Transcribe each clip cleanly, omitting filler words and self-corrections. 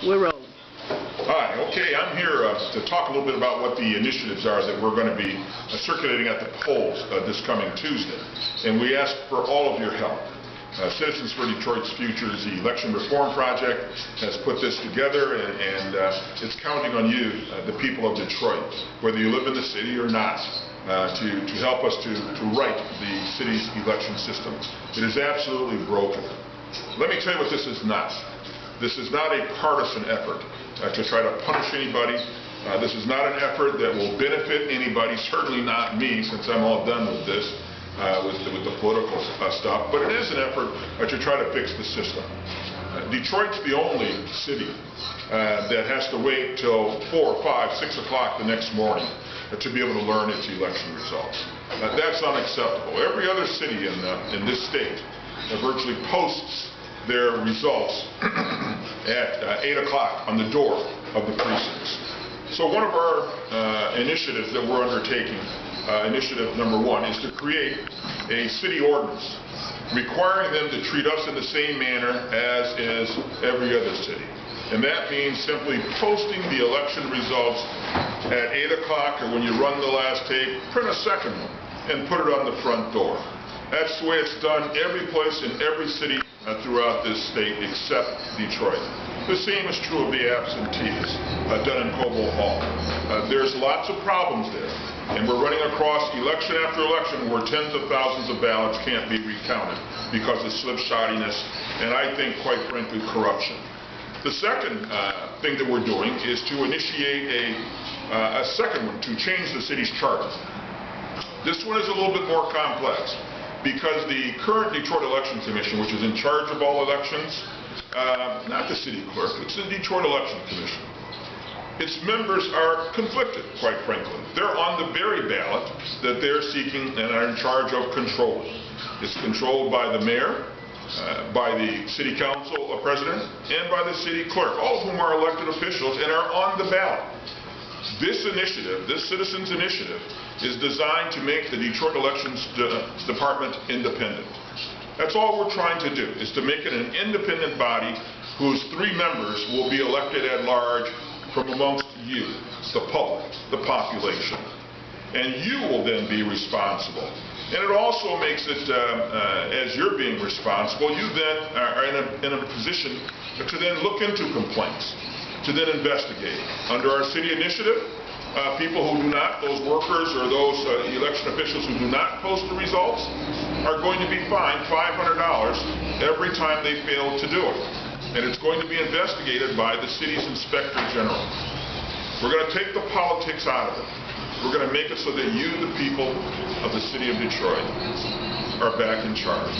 We're rolling. Hi, okay, I'm here to talk a little bit about what the initiatives are that we're going to be circulating at the polls this coming Tuesday. And we ask for all of your help. Citizens for Detroit's Future's Election Reform Project has put this together, and it's counting on you, the people of Detroit, whether you live in the city or not, to help us to right the city's election system. It is absolutely broken. Let me tell you what this is not. This is not a partisan effort to try to punish anybody. This is not an effort that will benefit anybody, certainly not me, since I'm all done with this, with the political stuff. But it is an effort to try to fix the system. Detroit's the only city that has to wait till 4, 5, 6 o'clock the next morning to be able to learn its election results. That's unacceptable. Every other city in this state virtually posts their results at 8 o'clock on the door of the precincts. So one of our initiatives that we're undertaking, initiative number 1, is to create a city ordinance requiring them to treat us in the same manner as is every other city. And that means simply posting the election results at 8 o'clock, or when you run the last tape, print a second one and put it on the front door. That's the way it's done every place in every city throughout this state except Detroit. The same is true of the absentees done in Cobo Hall. There's lots of problems there, and we're running across election after election where tens of thousands of ballots can't be recounted because of slipshottiness and, I think, quite frankly, corruption. The second thing that we're doing is to initiate a second one to change the city's charter. This one is a little bit more complex, because the current Detroit Election Commission, which is in charge of all elections, not the city clerk, it's the Detroit Election Commission. Its members are conflicted, quite frankly. They're on the very ballot that they're seeking and are in charge of controlling. It's controlled by the mayor, by the city council president, and by the city clerk, all of whom are elected officials and are on the ballot. This initiative, this citizens' initiative, is designed to make the Detroit Elections Department independent. That's all we're trying to do, is to make it an independent body whose 3 members will be elected at large from amongst you, the public, the population. And you will then be responsible. And it also makes it, as you're being responsible, you then are in a position to then look into complaints, to then investigate. Under our city initiative, people who do not, those workers or those election officials who do not post the results are going to be fined $500 every time they fail to do it. And it's going to be investigated by the city's inspector general. We're going to take the politics out of it. We're going to make it so that you, the people of the city of Detroit, are back in charge.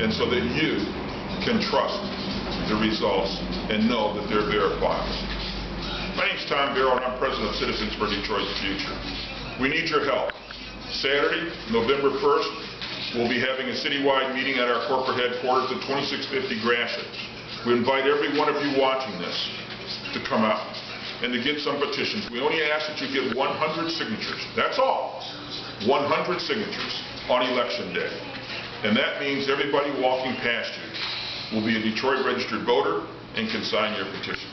And so that you can trust the results and know that they're verifiable. My name's Tom Barrow, and I'm president of Citizens for Detroit's Future. We need your help. Saturday, November 1st, we'll be having a citywide meeting at our corporate headquarters at 2650 Gratiot. We invite every one of you watching this to come out and to get some petitions. We only ask that you give 100 signatures. That's all. 100 signatures on election day. And that means everybody walking past you will be a Detroit registered voter and can sign your petition.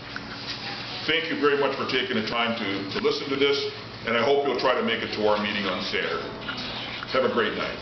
Thank you very much for taking the time to listen to this, and I hope you'll try to make it to our meeting on Saturday. Have a great night.